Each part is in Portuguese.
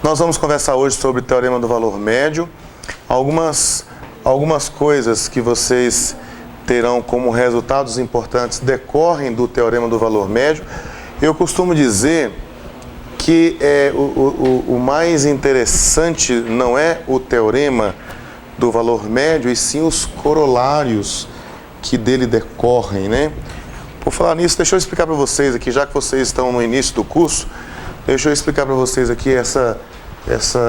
Nós vamos conversar hoje sobre o Teorema do Valor Médio. Algumas coisas que vocês terão como resultados importantes decorrem do Teorema do Valor Médio. Eu costumo dizer que o mais interessante não é o Teorema do Valor Médio, e sim os corolários que dele decorrem, né? Por falar nisso, deixa eu explicar para vocês aqui, já que vocês estão no início do curso, deixa eu explicar para vocês aqui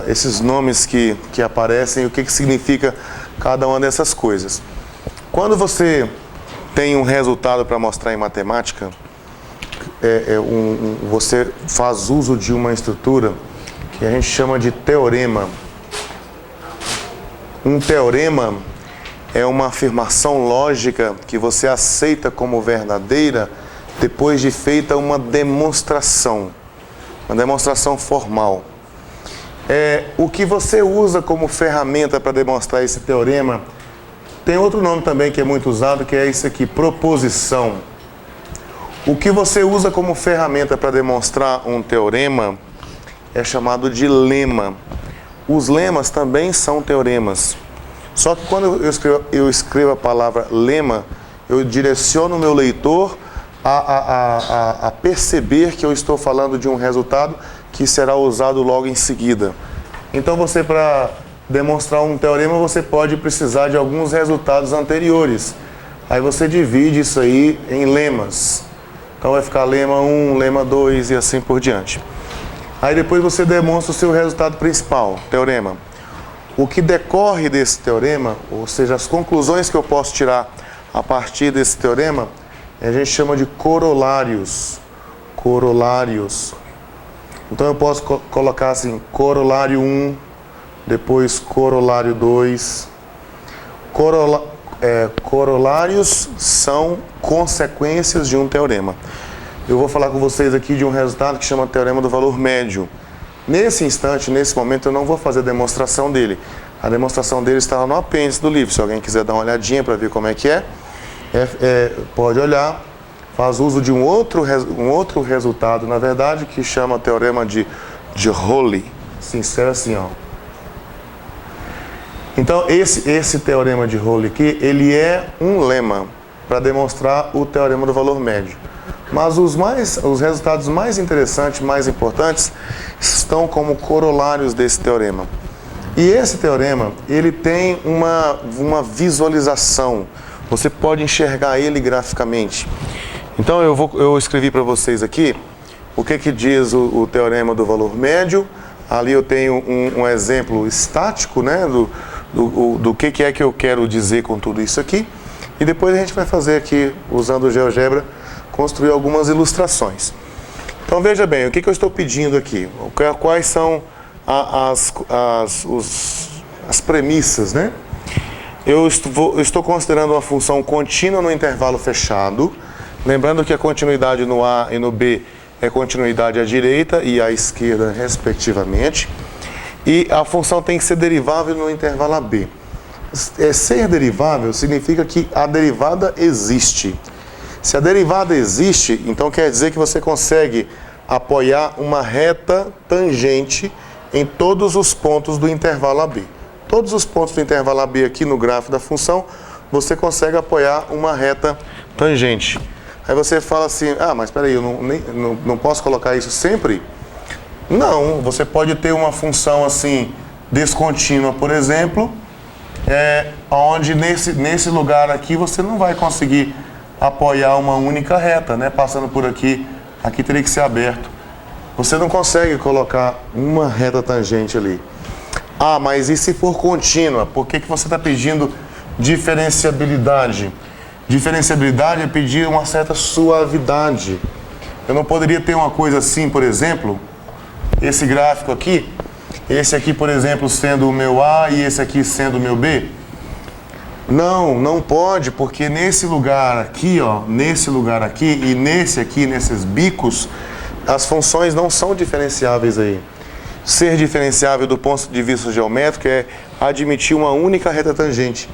esses nomes que aparecem e o que significa cada uma dessas coisas. Quando você tem um resultado para mostrar em matemática, você faz uso de uma estrutura que a gente chama de teorema. Um teorema é uma afirmação lógica que você aceita como verdadeira depois de feita uma demonstração formal. O que você usa como ferramenta para demonstrar esse teorema tem outro nome também que é muito usado, que é isso aqui, proposição. O que você usa como ferramenta para demonstrar um teorema é chamado de lema. Os lemas também são teoremas. Só que quando eu escrevo a palavra lema, eu direciono o meu leitor a perceber que eu estou falando de um resultado que será usado logo em seguida. Então para demonstrar um teorema, você pode precisar de alguns resultados anteriores. Aí você divide isso aí em lemas. Então vai ficar lema 1, lema 2 e assim por diante. Aí depois você demonstra o seu resultado principal, teorema. O que decorre desse teorema, ou seja, as conclusões que eu posso tirar a partir desse teorema, a gente chama de corolários. Corolários. Então eu posso colocar assim, corolário 1, depois corolário 2. Corolários são consequências de um teorema. Eu vou falar com vocês aqui de um resultado que chama Teorema do Valor Médio. Nesse instante, nesse momento, eu não vou fazer a demonstração dele. A demonstração dele está no apêndice do livro. Se alguém quiser dar uma olhadinha para ver como é que pode olhar. Faz uso de um outro resultado, na verdade, que chama Teorema de Rowley. Sincero assim, ó. Então, esse Teorema de Rowley aqui, ele é um lema para demonstrar o Teorema do Valor Médio. Mas os resultados mais interessantes, mais importantes, estão como corolários desse teorema. E esse teorema, ele tem uma visualização. Você pode enxergar ele graficamente. Então eu escrevi para vocês aqui o que diz o Teorema do Valor Médio. Ali eu tenho um exemplo estático, né, do que é que eu quero dizer com tudo isso aqui. E depois a gente vai fazer aqui, usando o GeoGebra, construir algumas ilustrações. Então veja bem, o que eu estou pedindo aqui? Quais são as premissas, né? Eu estou considerando uma função contínua no intervalo fechado. Lembrando que a continuidade no A e no B é continuidade à direita e à esquerda, respectivamente. E a função tem que ser derivável no intervalo AB. Ser derivável significa que a derivada existe. Se a derivada existe, então quer dizer que você consegue apoiar uma reta tangente em todos os pontos do intervalo AB. Todos os pontos do intervalo AB aqui no gráfico da função, você consegue apoiar uma reta tangente. Aí você fala assim, mas espera aí, eu não posso colocar isso sempre? Não, você pode ter uma função assim, descontínua, por exemplo, onde nesse lugar aqui você não vai conseguir apoiar uma única reta, né? Passando por aqui teria que ser aberto. Você não consegue colocar uma reta tangente ali. Mas e se for contínua? Por que você está pedindo diferenciabilidade? Diferenciabilidade é pedir uma certa suavidade. Eu não poderia ter uma coisa assim, por exemplo, esse gráfico aqui, esse aqui, por exemplo, sendo o meu A e esse aqui sendo o meu B? Não pode, porque nesse lugar aqui, e nesse aqui, nesses bicos, as funções não são diferenciáveis aí. Ser diferenciável do ponto de vista geométrico é admitir uma única reta tangente.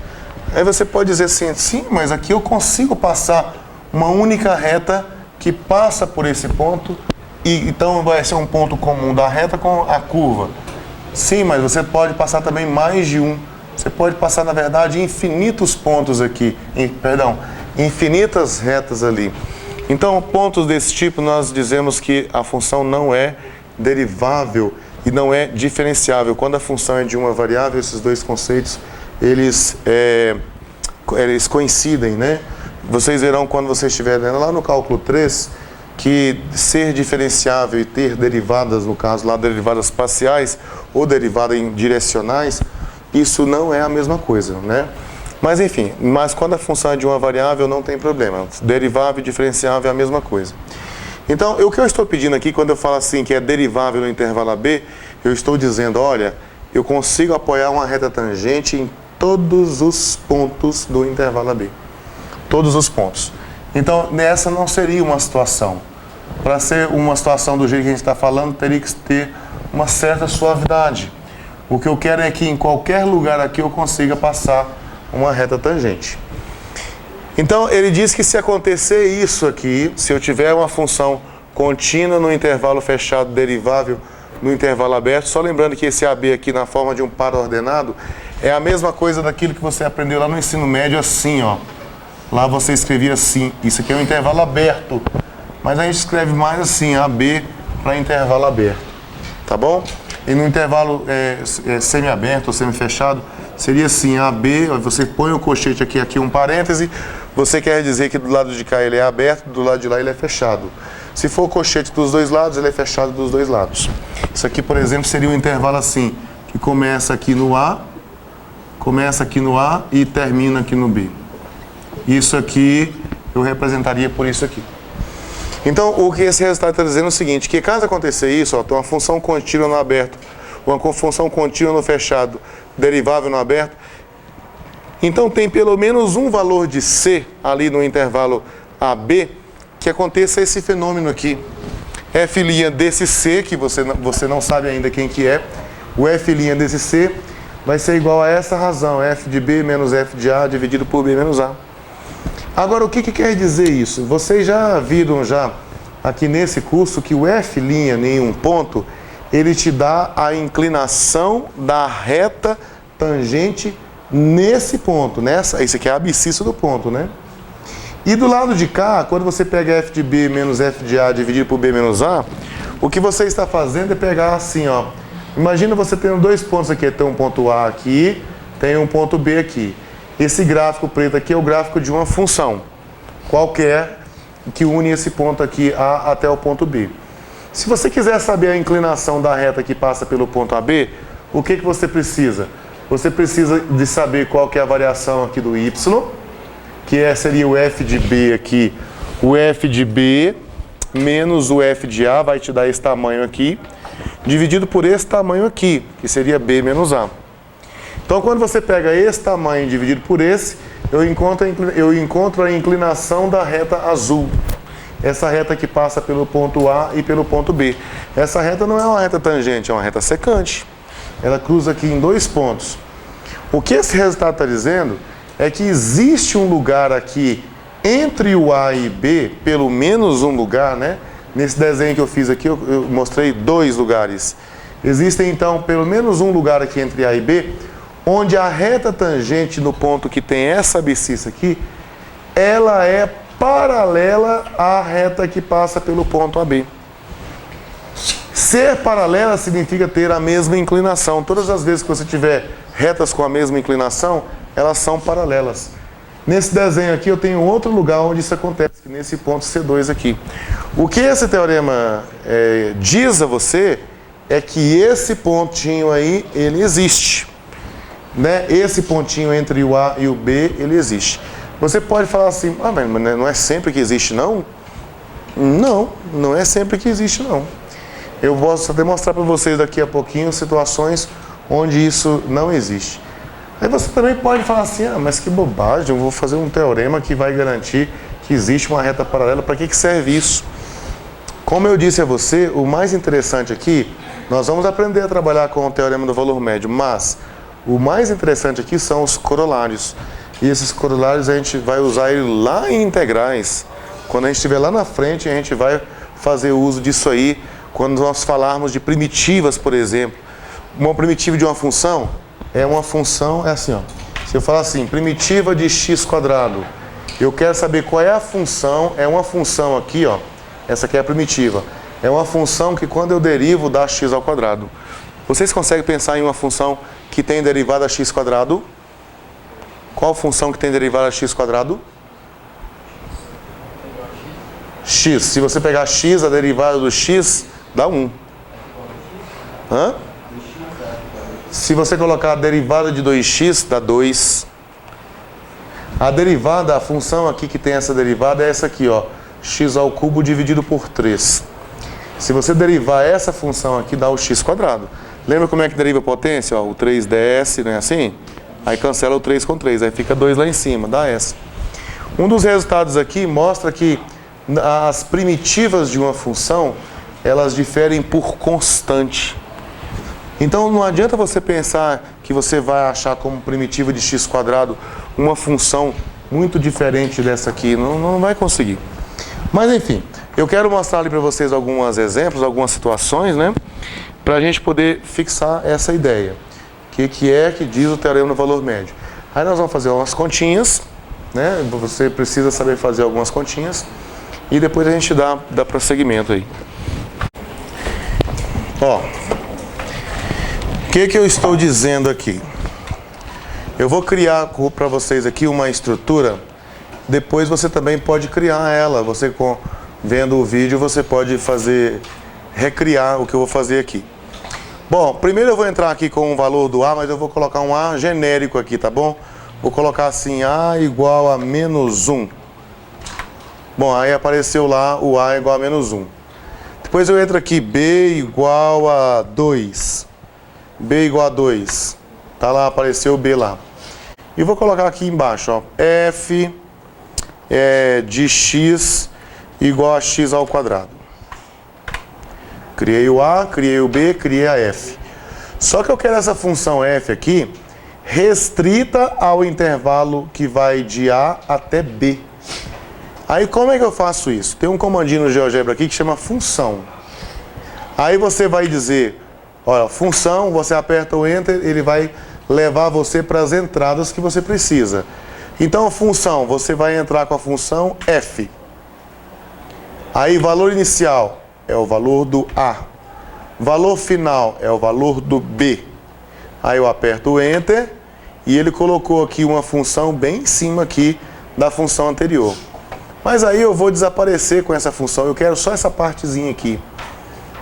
Aí você pode dizer assim, sim, mas aqui eu consigo passar uma única reta que passa por esse ponto, e então vai ser um ponto comum da reta com a curva. Sim, mas você pode passar também mais de um. Você pode passar, na verdade, infinitos pontos aqui. Infinitas retas ali. Então, pontos desse tipo, nós dizemos que a função não é derivável e não é diferenciável. Quando a função é de uma variável, esses dois conceitos, eles coincidem, né? Vocês verão quando vocês estiverem lá no cálculo 3, que ser diferenciável e ter derivadas, no caso lá, derivadas parciais ou derivadas direcionais, isso não é a mesma coisa, né? Mas enfim, quando a função é de uma variável, não tem problema. Derivável e diferenciável é a mesma coisa. Então, o que eu estou pedindo aqui, quando eu falo assim que é derivável no intervalo AB, eu estou dizendo, olha, eu consigo apoiar uma reta tangente em todos os pontos do intervalo AB. Todos os pontos. Então, nessa não seria uma situação. Para ser uma situação do jeito que a gente está falando, teria que ter uma certa suavidade. O que eu quero é que em qualquer lugar aqui eu consiga passar uma reta tangente. Então, ele diz que se acontecer isso aqui, se eu tiver uma função contínua no intervalo fechado derivável no intervalo aberto, só lembrando que esse AB aqui na forma de um par ordenado é a mesma coisa daquilo que você aprendeu lá no ensino médio assim, ó. Lá você escrevia assim, isso aqui é um intervalo aberto, mas a gente escreve mais assim, AB para intervalo aberto, tá bom? E no intervalo semi-aberto ou semi-fechado, seria assim, AB, você põe o colchete aqui um parêntese, você quer dizer que do lado de cá ele é aberto, do lado de lá ele é fechado. Se for o colchete dos dois lados, ele é fechado dos dois lados. Isso aqui, por exemplo, seria um intervalo assim, que começa aqui no A e termina aqui no B. Isso aqui eu representaria por isso aqui. Então, o que esse resultado está dizendo é o seguinte, que caso acontecer isso, ó, tem uma função contínua no aberto, uma função contínua no fechado, derivável no aberto, então tem pelo menos um valor de C ali no intervalo AB que aconteça esse fenômeno aqui. F' desse C, que você não sabe ainda quem que é, o F' desse C vai ser igual a essa razão, F de B menos F de A dividido por B menos A. Agora, o que quer dizer isso? Vocês já viram aqui nesse curso que o F' em um ponto, ele te dá a inclinação da reta tangente nesse ponto, isso aqui é a abscissa do ponto, né? E do lado de cá, quando você pega F de B menos F de A dividido por B menos A, o que você está fazendo é pegar assim, ó. Imagina você tendo dois pontos aqui, tem um ponto A aqui, tem um ponto B aqui. Esse gráfico preto aqui é o gráfico de uma função qualquer que une esse ponto aqui A até o ponto B. Se você quiser saber a inclinação da reta que passa pelo ponto AB, o que você precisa? Você precisa de saber qual que é a variação aqui do Y, que seria o F de B aqui, o F de B menos o F de A, vai te dar esse tamanho aqui, dividido por esse tamanho aqui, que seria B menos A. Então, quando você pega esse tamanho dividido por esse, eu encontro a inclinação da reta azul. Essa reta que passa pelo ponto A e pelo ponto B. Essa reta não é uma reta tangente, é uma reta secante. Ela cruza aqui em dois pontos. O que esse resultado está dizendo é que existe um lugar aqui entre o A e B, pelo menos um lugar, né? Nesse desenho que eu fiz aqui, eu mostrei dois lugares. Existem, então, pelo menos um lugar aqui entre A e B, onde a reta tangente no ponto que tem essa abscissa aqui, ela é paralela à reta que passa pelo ponto AB. Ser paralela significa ter a mesma inclinação. Todas as vezes que você tiver retas com a mesma inclinação, elas são paralelas. Nesse desenho aqui eu tenho outro lugar onde isso acontece, nesse ponto C2 aqui. O que esse teorema diz a você é que esse pontinho aí, ele existe. Né? Esse pontinho entre o A e o B, ele existe. Você pode falar assim, mas não é sempre que existe, não? Não, não é sempre que existe, não. Eu vou até mostrar para vocês daqui a pouquinho situações onde isso não existe. Aí você também pode falar assim, mas que bobagem, eu vou fazer um teorema que vai garantir que existe uma reta paralela, para que serve isso? Como eu disse a você, o mais interessante aqui, nós vamos aprender a trabalhar com o teorema do valor médio, mas o mais interessante aqui são os corolários. E esses corolários a gente vai usar ele lá em integrais. Quando a gente estiver lá na frente, a gente vai fazer uso disso aí, quando nós falarmos de primitivas, por exemplo. uma primitiva de uma função é uma função, é assim, ó. Se eu falar assim, primitiva de x², eu quero saber qual é a função, é uma função aqui, ó. Essa aqui é a primitiva. É uma função que quando eu derivo dá x². Vocês conseguem pensar em uma função que tem derivada x²? Qual função que tem derivada x²? X. Se você pegar x, a derivada do x dá 1. Hã? Se você colocar a derivada de 2x, dá 2. A derivada, a função aqui que tem essa derivada é essa aqui, ó. x² dividido por 3. Se você derivar essa função aqui, dá o x². Lembra como é que deriva a potência? Ó, o 3ds, não é assim? Aí cancela o 3 com 3, aí fica 2 lá em cima, dá essa. Um dos resultados aqui mostra que as primitivas de uma função, elas diferem por constante. Então não adianta você pensar que você vai achar como primitiva de x² uma função muito diferente dessa aqui. Não vai conseguir. Mas enfim, eu quero mostrar ali para vocês alguns exemplos, algumas situações, né? Para a gente poder fixar essa ideia. O que é que diz o teorema do valor médio? Aí nós vamos fazer umas continhas, né? Você precisa saber fazer algumas continhas. E depois a gente dá prosseguimento aí. Ó. O que eu estou dizendo aqui? Eu vou criar para vocês aqui uma estrutura. Depois você também pode criar ela. Você vendo o vídeo, você pode recriar o que eu vou fazer aqui. Bom, primeiro eu vou entrar aqui com o valor do A, mas eu vou colocar um A genérico aqui, tá bom? Vou colocar assim, A igual a menos 1. Bom, aí apareceu lá o A igual a menos 1. Depois eu entro aqui, B igual a 2. B igual a 2. Tá lá, apareceu o B lá. E vou colocar aqui embaixo, ó, F de x igual a x². Criei o A, criei o B, criei a F. Só que eu quero essa função F aqui restrita ao intervalo que vai de A até B. Aí como é que eu faço isso? Tem um comandinho no GeoGebra aqui que chama função. Aí você vai dizer, olha, função, você aperta o Enter, ele vai levar você para as entradas que você precisa. Então, função, você vai entrar com a função F. Aí, valor inicial é o valor do A. Valor final é o valor do B. Aí eu aperto o Enter e ele colocou aqui uma função bem em cima aqui da função anterior. Mas aí eu vou desaparecer com essa função, eu quero só essa partezinha aqui.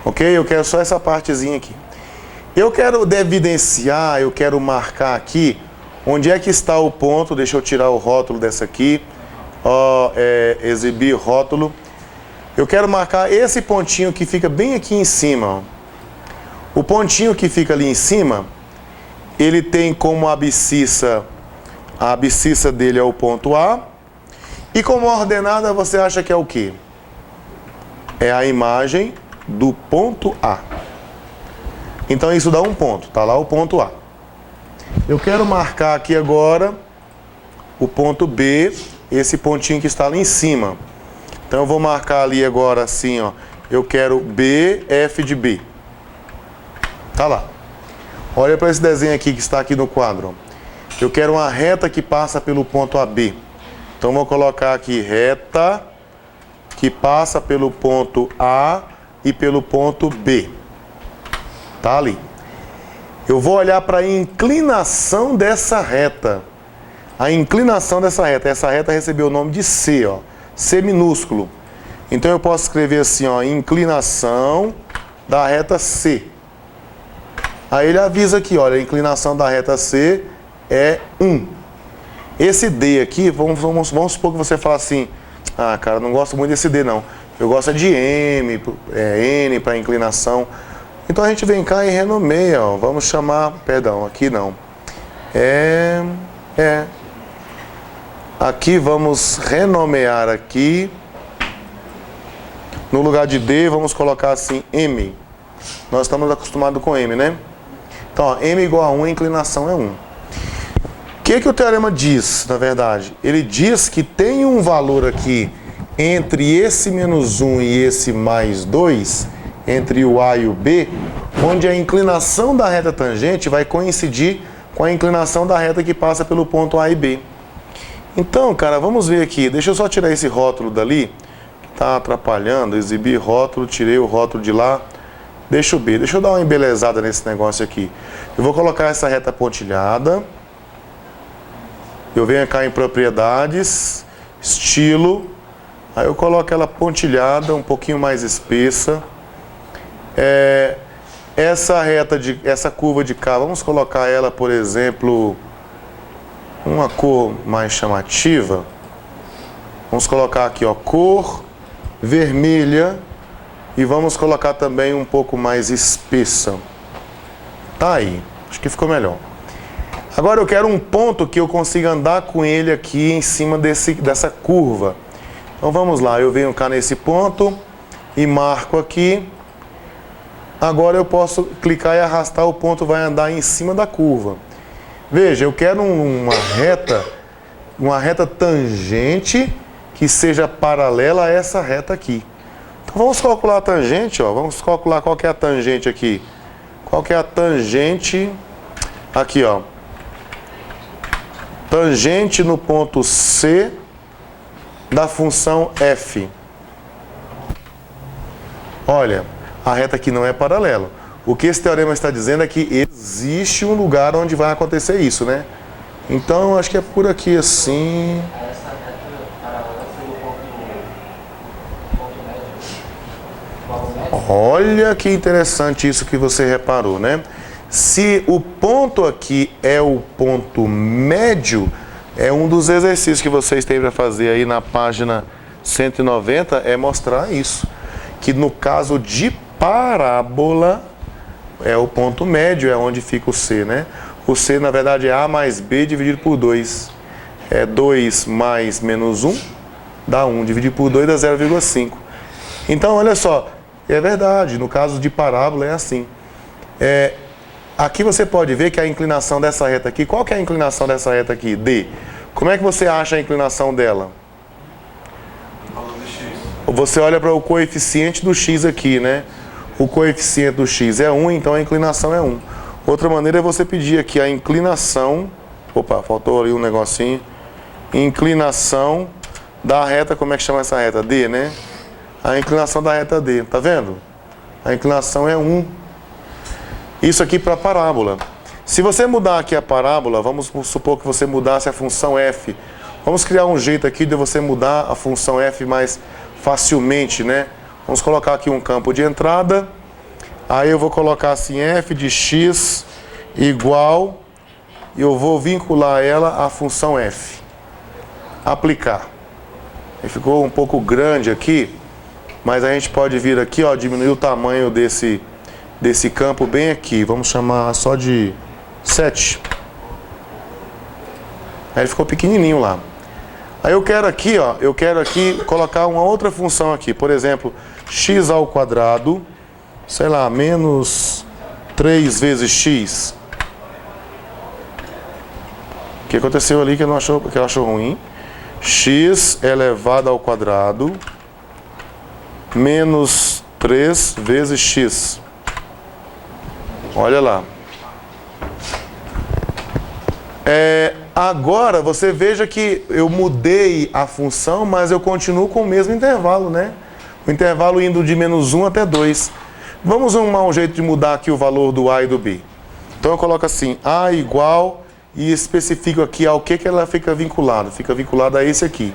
Ok? Eu quero só essa partezinha aqui. Eu quero evidenciar, eu quero marcar aqui onde é que está o ponto. Deixa eu tirar o rótulo dessa aqui. Ó, exibir rótulo. Eu quero marcar esse pontinho que fica bem aqui em cima. Ó. O pontinho que fica ali em cima, ele tem como abscissa, a abscissa dele é o ponto A. E como ordenada você acha que é o quê? É a imagem do ponto A. Então isso dá um ponto, tá lá o ponto A. Eu quero marcar aqui agora o ponto B, esse pontinho que está ali em cima. Então eu vou marcar ali agora assim, ó. Eu quero B, F de B. Tá lá. Olha para esse desenho aqui que está aqui no quadro. Eu quero uma reta que passa pelo ponto AB. Então vou colocar aqui reta que passa pelo ponto A e pelo ponto B. Tá ali. Eu vou olhar para a inclinação dessa reta. A inclinação dessa reta. Essa reta recebeu o nome de C, ó. C minúsculo. Então eu posso escrever assim, ó, inclinação da reta C. Aí ele avisa aqui, olha, a inclinação da reta C é 1. Esse D aqui, vamos supor que você fala assim, ah, cara, não gosto muito desse D não. Eu gosto de M, N para inclinação. Então a gente vem cá e renomeia, ó. Vamos chamar, perdão, aqui não. Aqui vamos renomear aqui. No lugar de D, vamos colocar assim, M. Nós estamos acostumados com M, né? Então, ó, M igual a 1, a inclinação é 1. O que o teorema diz, na verdade? Ele diz que tem um valor aqui entre esse menos 1 e esse mais 2, entre o A e o B, onde a inclinação da reta tangente vai coincidir com a inclinação da reta que passa pelo ponto A e B. Então, cara, vamos ver aqui. Deixa eu só tirar esse rótulo dali, que está atrapalhando. Exibir rótulo, tirei o rótulo de lá. Deixa eu ver. Deixa eu dar uma embelezada nesse negócio aqui. Eu vou colocar essa reta pontilhada. Eu venho cá em propriedades, estilo. Aí eu coloco ela pontilhada, um pouquinho mais espessa. Essa curva de cá, vamos colocar ela, por exemplo, uma cor mais chamativa. Vamos colocar aqui, ó, cor vermelha, e vamos colocar também um pouco mais espessa. Tá aí, acho que ficou melhor. Agora eu quero um ponto que eu consiga andar com ele aqui em cima dessa curva. Então vamos lá, eu venho cá nesse ponto e marco aqui. Agora eu posso clicar e arrastar, o ponto vai andar em cima da curva. Veja, eu quero uma reta tangente que seja paralela a essa reta aqui. Então vamos calcular a tangente, ó. Vamos calcular qual que é a tangente aqui. Qual que é a tangente? Aqui, ó. Tangente no ponto C da função f. Olha, a reta aqui não é paralela. O que esse teorema está dizendo é que existe um lugar onde vai acontecer isso, né? Então, acho que é por aqui assim. Essa reta paralela seria o ponto médio. Olha que interessante isso que você reparou, né? Se o ponto aqui é o ponto médio, é um dos exercícios que vocês têm para fazer aí na página 190, é mostrar isso. Que no caso de parábola, é o ponto médio, é onde fica o C, né? O C, na verdade, é A mais B dividido por 2. É 2 mais menos 1, dá 1. Dividido por 2 dá 0,5. Então, olha só, é verdade, no caso de parábola é assim. Aqui você pode ver que a inclinação dessa reta aqui, qual que é a inclinação dessa reta aqui? D. Como é que você acha a inclinação dela? Você olha para o coeficiente do x aqui, né? O coeficiente do x é 1, então a inclinação é 1. Outra maneira é você pedir aqui a inclinação. Opa, faltou ali um negocinho. Inclinação da reta, como é que chama essa reta? D, né? A inclinação da reta D, tá vendo? A inclinação é 1. Isso aqui para parábola. Se você mudar aqui a parábola, vamos supor que você mudasse a função f. Vamos criar um jeito aqui de você mudar a função f mais facilmente, né? Vamos colocar aqui um campo de entrada. Aí eu vou colocar assim, f de x igual, e eu vou vincular ela à função f. Aplicar. Ele ficou um pouco grande aqui, mas a gente pode vir aqui, ó, diminuir o tamanho desse campo bem aqui. Vamos chamar só de 7. Aí ele ficou pequenininho lá. Aí eu quero aqui, ó, colocar uma outra função aqui. Por exemplo, x ao quadrado, sei lá, menos 3 vezes x. O que aconteceu ali que ela achou ruim? X elevado ao quadrado menos 3 vezes x. Olha lá. Agora você veja que eu mudei a função, mas eu continuo com o mesmo intervalo, né? O intervalo indo de menos 1 até 2. Vamos arrumar um jeito de mudar aqui o valor do A e do B. Então eu coloco assim, A igual, e especifico aqui ao que ela fica vinculada. Fica vinculada a esse aqui.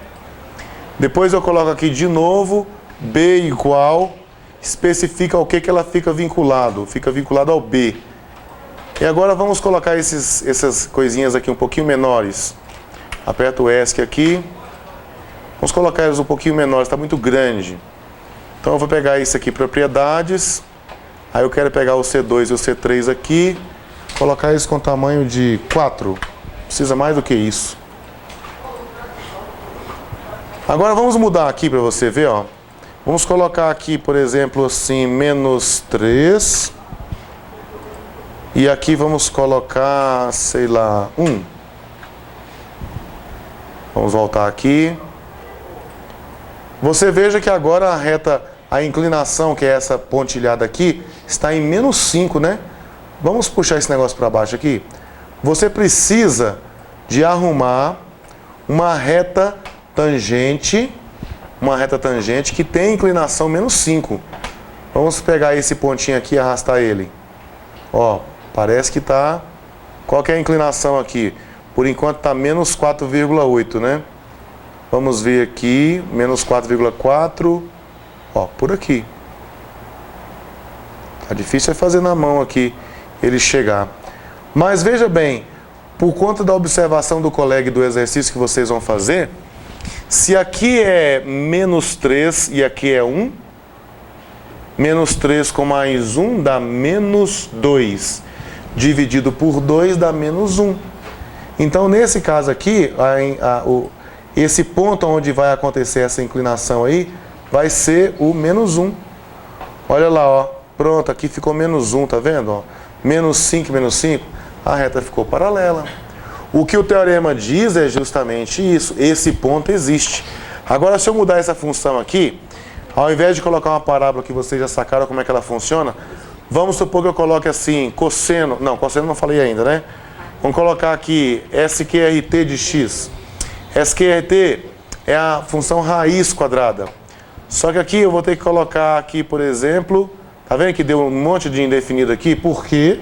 Depois eu coloco aqui de novo, B igual, especifica ao que ela fica vinculado. Fica vinculado ao B. E agora vamos colocar essas coisinhas aqui um pouquinho menores. Aperto o ESC aqui. Vamos colocar eles um pouquinho menores, está muito grande. Então eu vou pegar isso aqui, propriedades. Aí eu quero pegar o C2 e o C3 aqui. Colocar eles com tamanho de 4. Precisa mais do que isso. Agora vamos mudar aqui para você ver, ó. Vamos colocar aqui, por exemplo, assim, menos 3. E aqui vamos colocar, sei lá, 1. Vamos voltar aqui. Você veja que agora a reta, a inclinação, que é essa pontilhada aqui, está em menos 5, né? Vamos puxar esse negócio para baixo aqui. Você precisa de arrumar uma reta tangente que tem inclinação menos 5. Vamos pegar esse pontinho aqui e arrastar ele. Ó, parece que está... Qual que é a inclinação aqui? Por enquanto está menos 4,8, né? Vamos ver aqui, menos 4,4, ó, por aqui. Tá difícil é fazer na mão aqui, ele chegar. Mas veja bem, por conta da observação do colega e do exercício que vocês vão fazer, se aqui é menos 3 e aqui é 1, menos 3 com mais 1 dá menos 2. Dividido por 2 dá menos 1. Então, nesse caso aqui, esse ponto onde vai acontecer essa inclinação aí, vai ser o menos 1. Olha lá, ó. Pronto, aqui ficou menos 1, tá vendo? Ó? Menos 5, a reta ficou paralela. O que o teorema diz é justamente isso. Esse ponto existe. Agora, se eu mudar essa função aqui, ao invés de colocar uma parábola que vocês já sacaram como é que ela funciona, vamos supor que eu coloque assim, cosseno... Não, cosseno não falei ainda, né? Vamos colocar aqui SQRT de x. SQRT é a função raiz quadrada. Só que aqui eu vou ter que colocar aqui, por exemplo... Tá vendo que deu um monte de indefinido aqui? Por quê?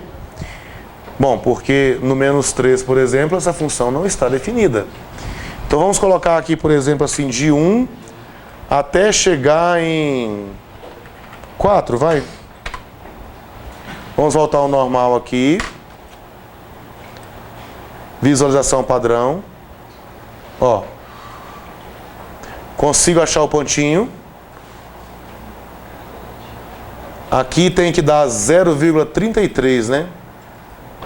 Bom, porque no menos 3, por exemplo, essa função não está definida. Então vamos colocar aqui, por exemplo, assim, de 1 até chegar em 4, vai? Vamos voltar ao normal aqui. Visualização padrão. Ó. Consigo achar o pontinho. Aqui tem que dar 0,33, né?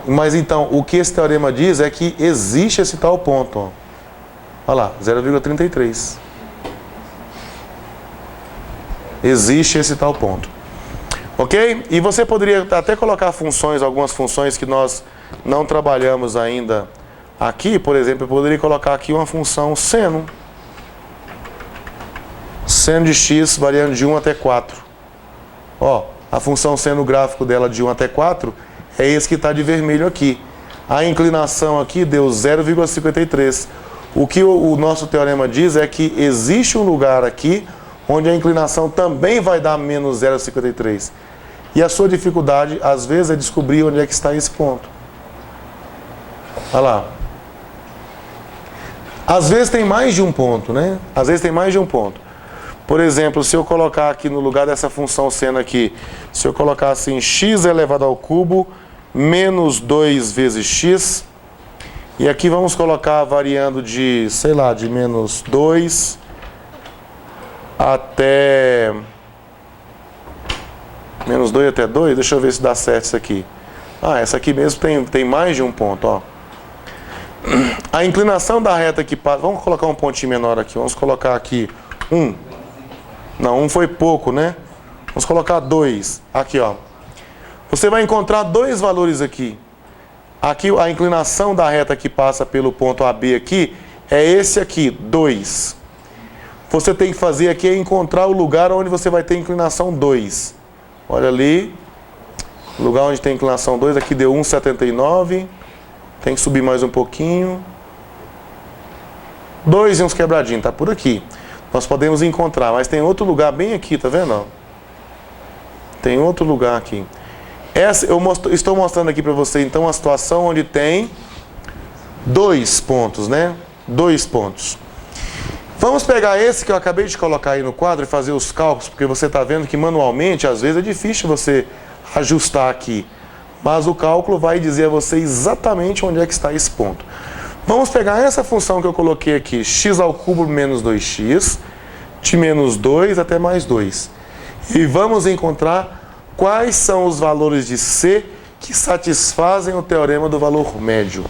Mas então, o que esse teorema diz é que existe esse tal ponto, ó. Olha lá, 0,33. Existe esse tal ponto. Ok? E você poderia até colocar funções, algumas funções que nós não trabalhamos ainda aqui. Por exemplo, eu poderia colocar aqui uma função seno. Seno de x variando de 1 até 4. Ó, a função seno gráfico dela de 1 até 4 é esse que está de vermelho aqui. A inclinação aqui deu 0,53. O que o nosso teorema diz é que existe um lugar aqui onde a inclinação também vai dar menos 0,53. E a sua dificuldade, às vezes, é descobrir onde é que está esse ponto. Olha lá. Às vezes tem mais de um ponto, né? Às vezes tem mais de um ponto. Por exemplo, se eu colocar aqui no lugar dessa função seno aqui, se eu colocar assim, x elevado ao cubo menos 2 vezes x, e aqui vamos colocar variando de, sei lá, de menos 2 até... Menos 2 até 2, deixa eu ver se dá certo isso aqui. Ah, essa aqui mesmo tem mais de um ponto, ó. A inclinação da reta que passa... Vamos colocar um pontinho menor aqui, vamos colocar aqui 1. Não, 1 foi pouco, né? Vamos colocar 2. Aqui, ó. Você vai encontrar dois valores aqui. Aqui, a inclinação da reta que passa pelo ponto AB aqui é esse aqui, 2. Você tem que fazer aqui é encontrar o lugar onde você vai ter inclinação 2. Olha ali. O lugar onde tem inclinação 2, aqui deu 1,79. Tem que subir mais um pouquinho. 2 e uns quebradinhos, tá por aqui. Nós podemos encontrar, mas tem outro lugar bem aqui, tá vendo? Tem outro lugar aqui. Estou mostrando aqui para você, então, uma situação onde tem 2 pontos, né? 2 pontos. Vamos pegar esse que eu acabei de colocar aí no quadro e fazer os cálculos, porque você está vendo que manualmente, às vezes, é difícil você ajustar aqui. Mas o cálculo vai dizer a você exatamente onde é que está esse ponto. Vamos pegar essa função que eu coloquei aqui, x ao cubo menos 2x, de menos 2 até mais 2. E vamos encontrar quais são os valores de C que satisfazem o teorema do valor médio.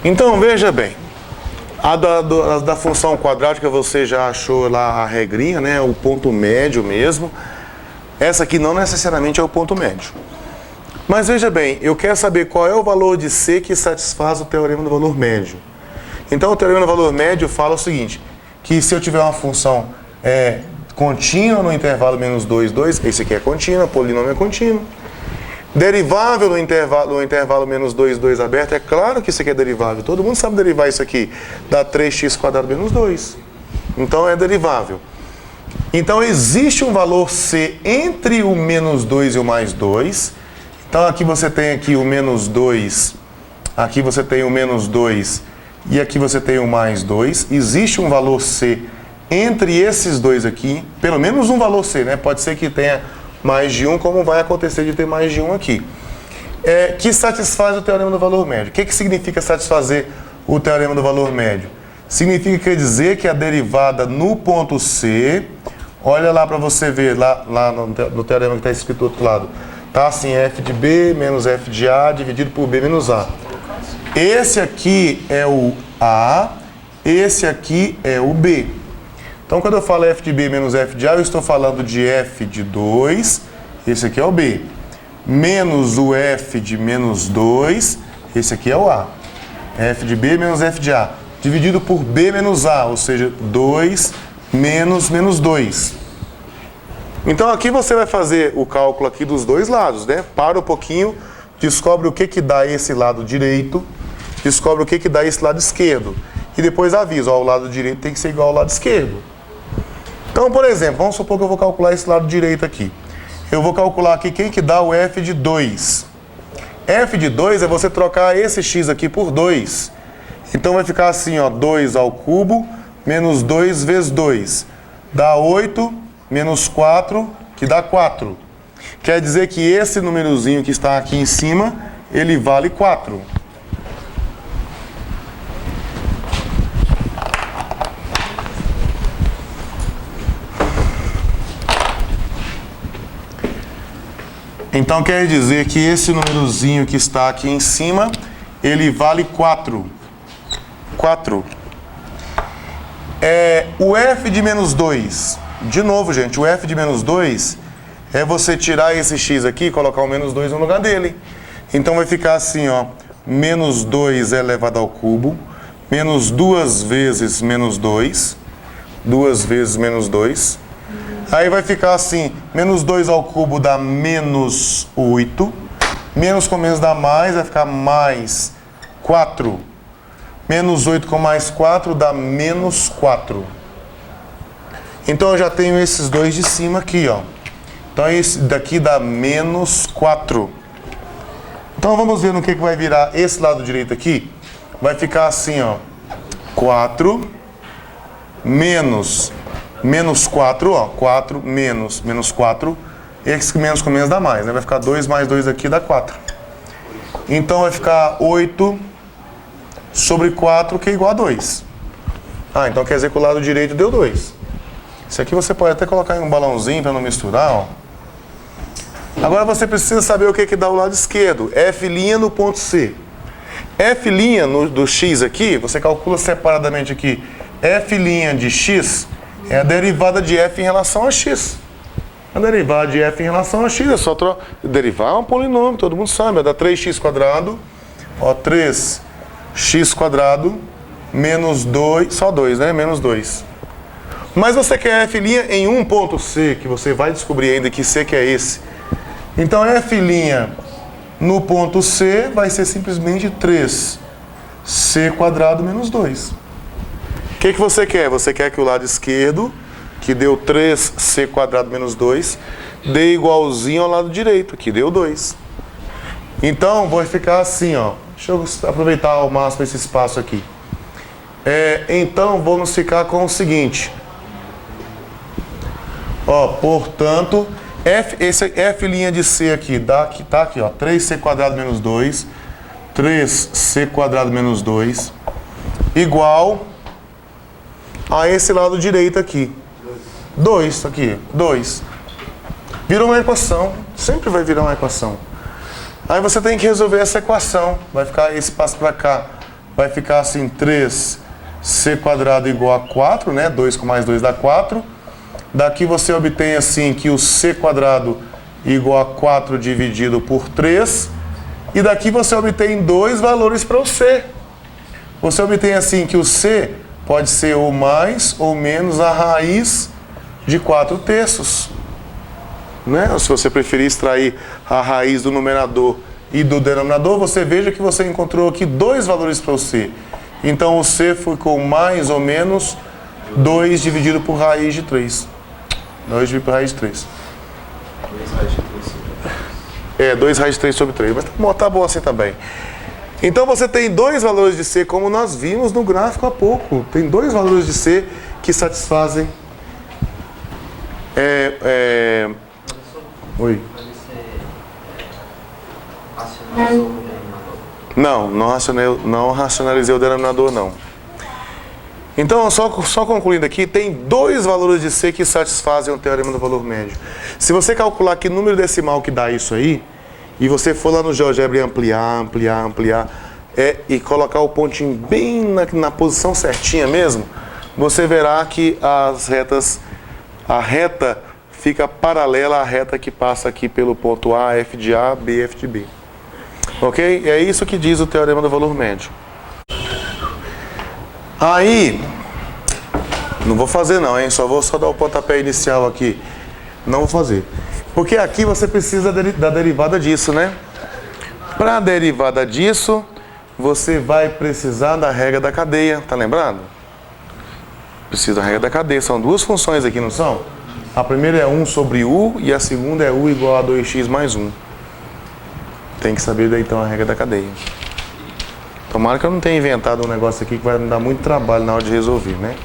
Então, veja bem, a da função quadrática você já achou lá a regrinha, né? O ponto médio mesmo. Essa aqui não necessariamente é o ponto médio. Mas veja bem, eu quero saber qual é o valor de C que satisfaz o teorema do valor médio. Então o teorema do valor médio fala o seguinte, que se eu tiver uma função contínua no intervalo menos 2, 2. Esse aqui é contínua, polinômio é contínuo. Derivável no intervalo menos 2, 2 aberto. É claro que isso aqui é derivável. Todo mundo sabe derivar isso aqui. Dá 3x² menos 2. Então é derivável. Então existe um valor C entre o menos 2 e o mais 2. Então aqui você tem aqui o menos 2. Aqui você tem o menos 2. E aqui você tem o mais 2. Existe um valor C entre esses dois aqui. Pelo menos um valor C, né? Pode ser que tenha mais de um, como vai acontecer de ter mais de um aqui. Que satisfaz o teorema do valor médio. O que significa satisfazer o teorema do valor médio? Significa, quer dizer, que a derivada no ponto C, olha lá para você ver, lá no teorema que está escrito do outro lado, tá assim, f de B menos f de A dividido por B menos A. Esse aqui é o A, esse aqui é o B. Então, quando eu falo f de B menos f de A, eu estou falando de f de 2, esse aqui é o B, menos o f de menos 2, esse aqui é o A. F de B menos f de A, dividido por B menos A, ou seja, 2 menos menos 2. Então, aqui você vai fazer o cálculo aqui dos dois lados, né? Para um pouquinho, descobre o que dá esse lado direito, descobre o que dá esse lado esquerdo. E depois avisa, ó, o lado direito tem que ser igual ao lado esquerdo. Então, por exemplo, vamos supor que eu vou calcular esse lado direito aqui. Eu vou calcular aqui quem que dá o f de 2. F de 2 é você trocar esse x aqui por 2. Então vai ficar assim, ó, 2 ao cubo menos 2 vezes 2. Dá 8 menos 4, que dá 4. Quer dizer que esse númerozinho que está aqui em cima, ele vale 4. Então quer dizer que esse númerozinho que está aqui em cima, ele vale 4. 4. O f de menos 2. De novo, gente, o f de menos 2 é você tirar esse x aqui e colocar o menos 2 no lugar dele. Então vai ficar assim, ó, menos 2 elevado ao cubo, menos 2 vezes menos 2, 2 vezes menos 2. Aí vai ficar assim, menos 2 ao cubo dá menos 8. Menos com menos dá mais, vai ficar mais 4. Menos 8 com mais 4 dá menos 4. Então eu já tenho esses dois de cima aqui, ó. Então esse daqui dá menos 4. Então vamos ver no que vai virar esse lado direito aqui. Vai ficar assim, ó. 4 menos 4, ó, 4 menos 4, esse menos com menos dá mais, né? Vai ficar 2 mais 2 aqui dá 4. Então vai ficar 8 sobre 4, que é igual a 2. Então quer dizer que o lado direito deu 2. Isso aqui você pode até colocar em um balãozinho para não misturar, ó. Agora você precisa saber o que dá o lado esquerdo. F' no ponto C. F' do x aqui, você calcula separadamente aqui. F' de x é a derivada de f em relação a x. A derivada de f em relação a x é só derivar é um polinômio, todo mundo sabe. Dá 3x², ó, 3x² menos 2, só 2, né? Menos 2. Mas você quer f' em um ponto C, que você vai descobrir ainda que C que é esse. Então f' no ponto C vai ser simplesmente 3c² menos 2. O que você quer? Você quer que o lado esquerdo, que deu 3c² menos 2, dê igualzinho ao lado direito, que deu 2. Então, vai ficar assim, ó. Deixa eu aproveitar ao máximo esse espaço aqui. Então, vamos ficar com o seguinte. Ó, portanto, esse f' de C aqui, tá aqui, ó. 3c² menos 2, 3c² menos 2, igual a esse lado direito aqui. 2 aqui, 2. Vira uma equação, sempre vai virar uma equação. Aí você tem que resolver essa equação. Vai ficar esse passo para cá, vai ficar assim, 3c² igual a 4, né? 2 com mais 2 dá 4. Daqui você obtém assim que o c² igual a 4 dividido por 3. E daqui você obtém dois valores para o c. Você obtém assim que o c pode ser ou mais ou menos a raiz de 4/3. Né? Se você preferir extrair a raiz do numerador e do denominador, você veja que você encontrou aqui dois valores para o C. Então o C ficou mais ou menos 2 dividido por raiz de 3. 2 dividido por raiz de 3. 2 raiz de 3 sobre 3. Mas tá bom assim também. Então você tem dois valores de C, como nós vimos no gráfico há pouco. Tem dois valores de C que satisfazem. Oi. Não racionalizei o denominador, não. Então, só concluindo aqui, tem dois valores de C que satisfazem o teorema do valor médio. Se você calcular que número decimal que dá isso aí, e você for lá no GeoGebra e ampliar, e colocar o pontinho bem na posição certinha mesmo, você verá que a reta fica paralela à reta que passa aqui pelo ponto A, F de A, B, F de B. Ok? É isso que diz o teorema do valor médio. Aí, não vou fazer não, hein? Só dar o pontapé inicial aqui. Não vou fazer. Porque aqui você precisa da derivada disso, né? Para a derivada disso, você vai precisar da regra da cadeia. Tá lembrado? Precisa da regra da cadeia. São duas funções aqui, não são? A primeira é 1 sobre U e a segunda é U igual a 2x mais 1. Tem que saber daí então a regra da cadeia. Tomara que eu não tenha inventado um negócio aqui que vai me dar muito trabalho na hora de resolver, né?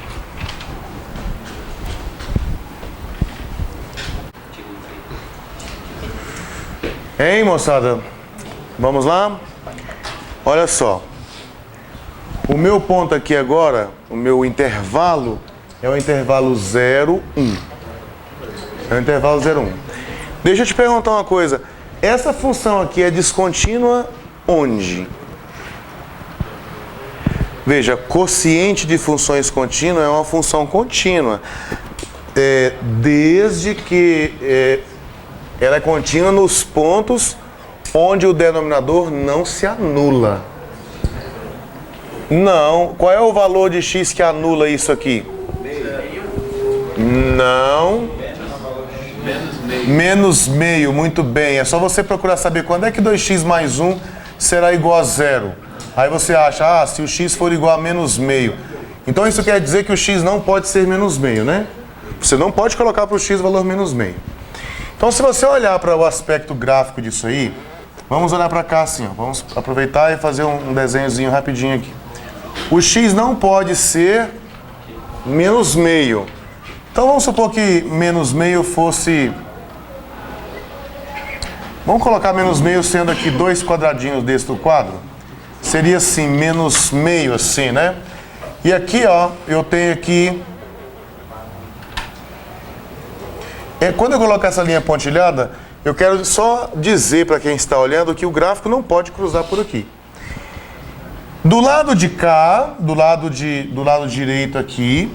Hein, moçada? Vamos lá? Olha só. O meu ponto aqui agora, o meu intervalo, é o intervalo 0, 1. É o intervalo 0, 1. Deixa eu te perguntar uma coisa. Essa função aqui é descontínua onde? Veja, quociente de funções contínuas é uma função contínua. Desde que ela é contínua nos pontos onde o denominador não se anula. Não. Qual é o valor de x que anula isso aqui? Não. Menos meio, muito bem. É só você procurar saber quando é que 2x mais 1 será igual a 0. Aí você acha, se o x for igual a menos meio. Então isso quer dizer que o x não pode ser menos meio, né? Você não pode colocar para o x valor menos meio. Então se você olhar para o aspecto gráfico disso aí, vamos olhar para cá assim, ó. Vamos aproveitar e fazer um desenhozinho rapidinho aqui. O x não pode ser menos meio. Então vamos supor que menos meio fosse... Vamos colocar menos meio sendo aqui 2 quadradinhos desse do quadro. Seria assim, menos meio assim, né? E aqui, ó, eu tenho aqui... Quando eu colocar essa linha pontilhada, eu quero só dizer para quem está olhando que o gráfico não pode cruzar por aqui. Do lado de cá, do lado direito aqui,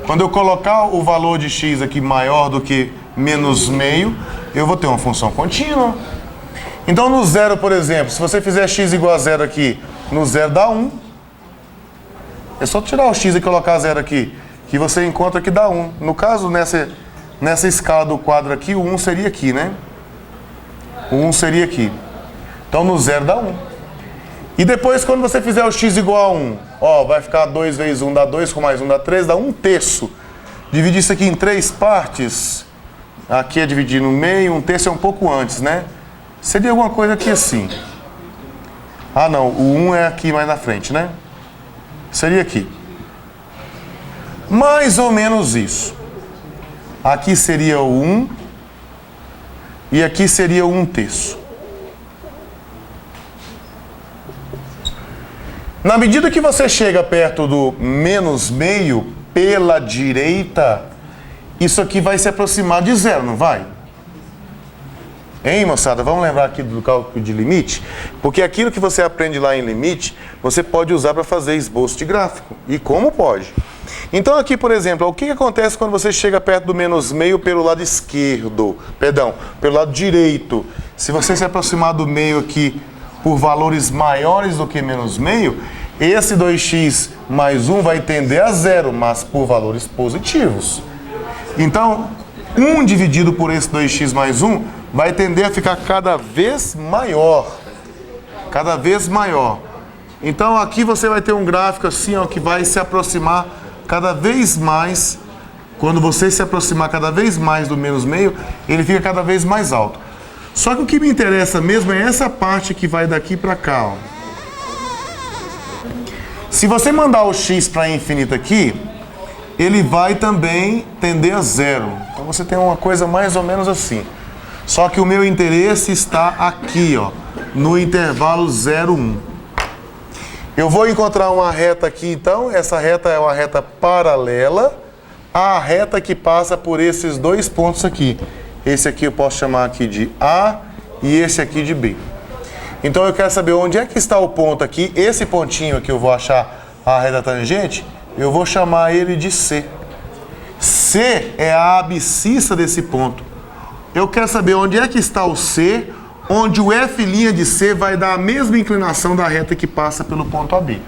quando eu colocar o valor de x aqui maior do que menos meio, eu vou ter uma função contínua. Então no zero, por exemplo, se você fizer x igual a 0 aqui, no zero dá 1. É só tirar o x e colocar 0 aqui, que você encontra que dá 1. No caso, nessa escala do quadro aqui, o 1 seria aqui, né? O 1 seria aqui. Então no zero dá 1. E depois, quando você fizer o x igual a 1, ó, vai ficar 2 vezes 1 dá 2, com mais 1 dá 3, dá 1/3. Dividir isso aqui em 3 partes. Aqui é dividir no meio, 1/3 é um pouco antes, né? Seria alguma coisa aqui assim. Ah, não, o 1 é aqui mais na frente, né? Seria aqui. Mais ou menos isso. Aqui seria o 1 e aqui seria o 1/3. Na medida que você chega perto do menos meio, pela direita, isso aqui vai se aproximar de 0, não vai? Hein, moçada? Vamos lembrar aqui do cálculo de limite? Porque aquilo que você aprende lá em limite, você pode usar para fazer esboço de gráfico. E como pode? Então aqui, por exemplo, o que acontece quando você chega perto do menos meio pelo lado esquerdo? Perdão, pelo lado direito. Se você se aproximar do meio aqui por valores maiores do que menos meio, esse 2x mais 1 vai tender a 0, mas por valores positivos. Então, 1 dividido por esse 2x mais 1 vai tender a ficar cada vez maior. Cada vez maior. Então, aqui você vai ter um gráfico assim, ó, que vai se aproximar cada vez mais. Quando você se aproximar cada vez mais do menos meio, ele fica cada vez mais alto. Só que o que me interessa mesmo é essa parte que vai daqui para cá, ó. Se você mandar o x para infinito aqui, ele vai também tender a zero. Então você tem uma coisa mais ou menos assim. Só que o meu interesse está aqui, ó, no intervalo 0, 1. Eu vou encontrar uma reta aqui, então. Essa reta é uma reta paralela à reta que passa por esses dois pontos aqui. Esse aqui eu posso chamar aqui de A e esse aqui de B. Então eu quero saber onde é que está o ponto aqui. Esse pontinho que eu vou achar a reta tangente, eu vou chamar ele de C. C é a abscissa desse ponto. Eu quero saber onde é que está o C, onde o F' de C vai dar a mesma inclinação da reta que passa pelo ponto AB.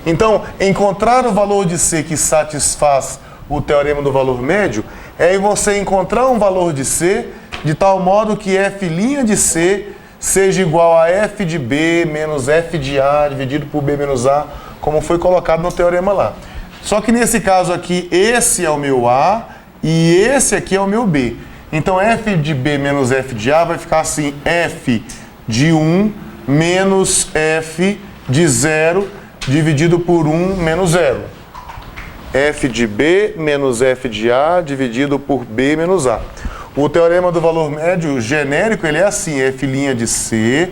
Então, encontrar o valor de C que satisfaz o teorema do valor médio é você encontrar um valor de C de tal modo que F' de C seja igual a F de B menos F de A dividido por B menos A, como foi colocado no teorema lá. Só que nesse caso aqui, esse é o meu A e esse aqui é o meu B. Então, F de B menos F de A vai ficar assim, F de 1 menos F de 0 dividido por 1 menos 0. F de B menos F de A dividido por B menos A. O teorema do valor médio genérico, ele é assim, F' de C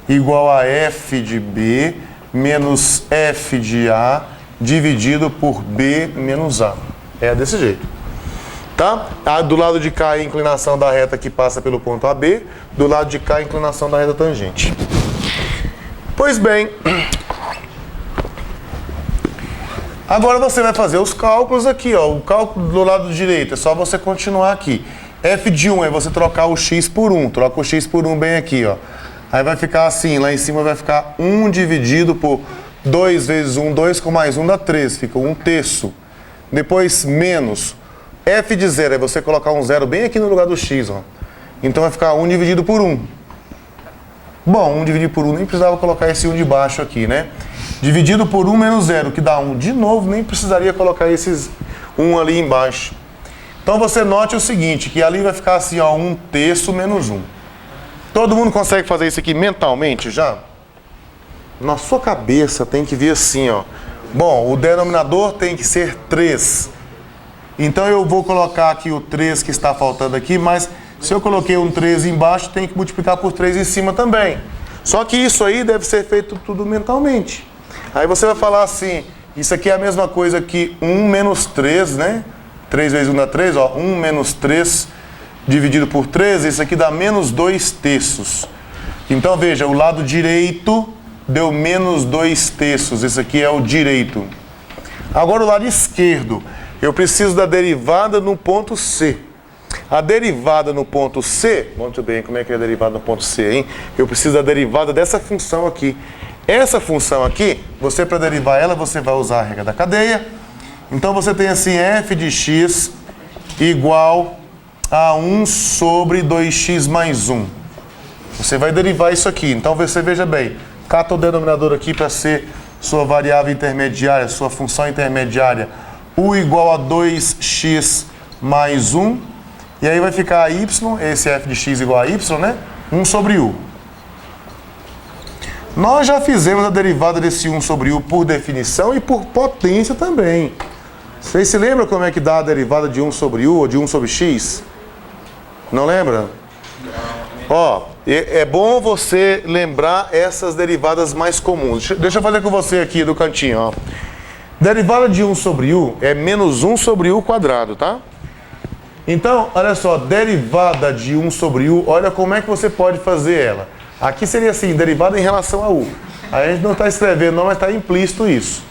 igual a F de B menos F de A dividido por B menos A. É desse jeito. Tá? Do lado de cá é a inclinação da reta que passa pelo ponto AB, do lado de cá a inclinação da reta tangente. Pois bem, agora você vai fazer os cálculos aqui, ó. O cálculo do lado direito é só você continuar aqui. F de 1 é você trocar o x por 1. Troca o x por 1 bem aqui, ó. Aí vai ficar assim, lá em cima vai ficar 1 dividido por 2 vezes 1, 2 com mais 1 dá 3, fica 1/3. Depois menos. F de 0 é você colocar um 0 bem aqui no lugar do x, ó. Então vai ficar 1 dividido por 1. Bom, 1 dividido por 1 nem precisava colocar esse 1 de baixo aqui, né? Dividido por 1 menos 0, que dá 1. De novo, nem precisaria colocar esses 1 ali embaixo. Então você note o seguinte, que ali vai ficar assim, ó, 1/3 menos 1. Todo mundo consegue fazer isso aqui mentalmente já? Na sua cabeça tem que vir assim, ó. Bom, o denominador tem que ser 3. Então eu vou colocar aqui o 3 que está faltando aqui, mas se eu coloquei um 3 embaixo, tem que multiplicar por 3 em cima também. Só que isso aí deve ser feito tudo mentalmente. Aí você vai falar assim, isso aqui é a mesma coisa que 1 menos 3, né? 3 vezes 1 dá 3, ó. 1 menos 3 dividido por 3, isso aqui dá menos 2/3. Então veja, o lado direito deu menos 2/3, isso aqui é o direito. Agora o lado esquerdo, eu preciso da derivada no ponto C. A derivada no ponto C, muito bem, como é que é a derivada no ponto C, hein? Eu preciso da derivada dessa função aqui. Essa função aqui, você para derivar ela, você vai usar a regra da cadeia. Então você tem assim, f de x igual a 1 sobre 2x mais 1. Você vai derivar isso aqui. Então você veja bem, cata o denominador aqui para ser sua variável intermediária, sua função intermediária, u igual a 2x mais 1. E aí vai ficar y, esse f de x igual a y, né? 1 sobre u. Nós já fizemos a derivada desse 1 sobre u por definição e por potência também. Vocês se lembram como é que dá a derivada de 1 sobre u ou de 1 sobre x? Não lembra? Ó, é bom você lembrar essas derivadas mais comuns. Deixa eu fazer com você aqui do cantinho, ó. Derivada de 1 sobre u é menos 1 sobre u quadrado, tá? Então, olha só, derivada de 1 sobre u, olha como é que você pode fazer ela. Aqui seria assim, derivada em relação a u. A gente não está escrevendo não, mas está implícito isso.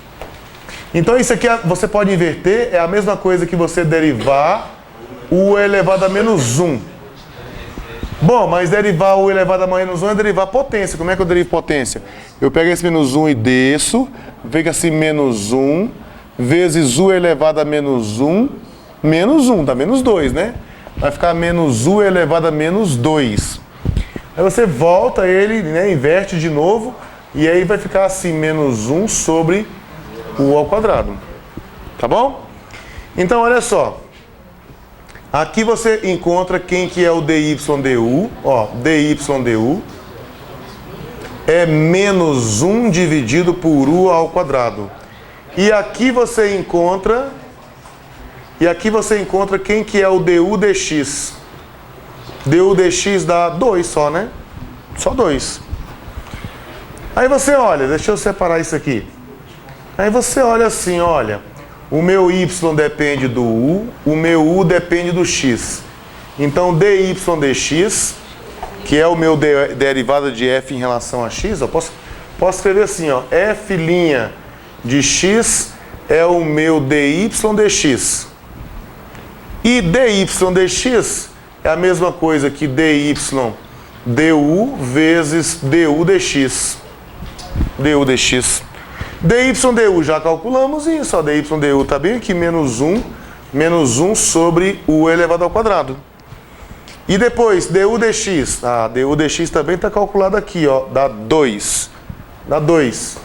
Então isso aqui você pode inverter, é a mesma coisa que você derivar u elevado a menos 1. Bom, mas derivar u elevado a menos 1 é derivar potência. Como é que eu derivo potência? Eu pego esse menos 1 e desço, fica assim menos 1, vezes u elevado a menos 1, menos 1, dá menos 2, né? Vai ficar menos u elevado a menos 2. Aí você volta ele, né, inverte de novo, e aí vai ficar assim, menos 1 sobre u ao quadrado. Tá bom? Então, olha só. Aqui você encontra quem que é o dy du. Ó, dy du é menos 1 dividido por u ao quadrado. E aqui você encontra quem que é o du dx. Du dx dá 2 só, né? Só 2. Aí você olha, deixa eu separar isso aqui. Aí você olha assim, olha, o meu y depende do u, o meu u depende do x. Então dy dx, que é o meu derivada de f em relação a x, eu posso escrever assim, ó, f' de x é o meu dy dx. E dy dx é a mesma coisa que dy du vezes du dx. Du dx. dy du já calculamos isso, ó, dy du está bem aqui, menos 1 sobre u elevado ao quadrado. E depois, du dx, du dx também está calculado aqui, ó, dá 2. Dá 2.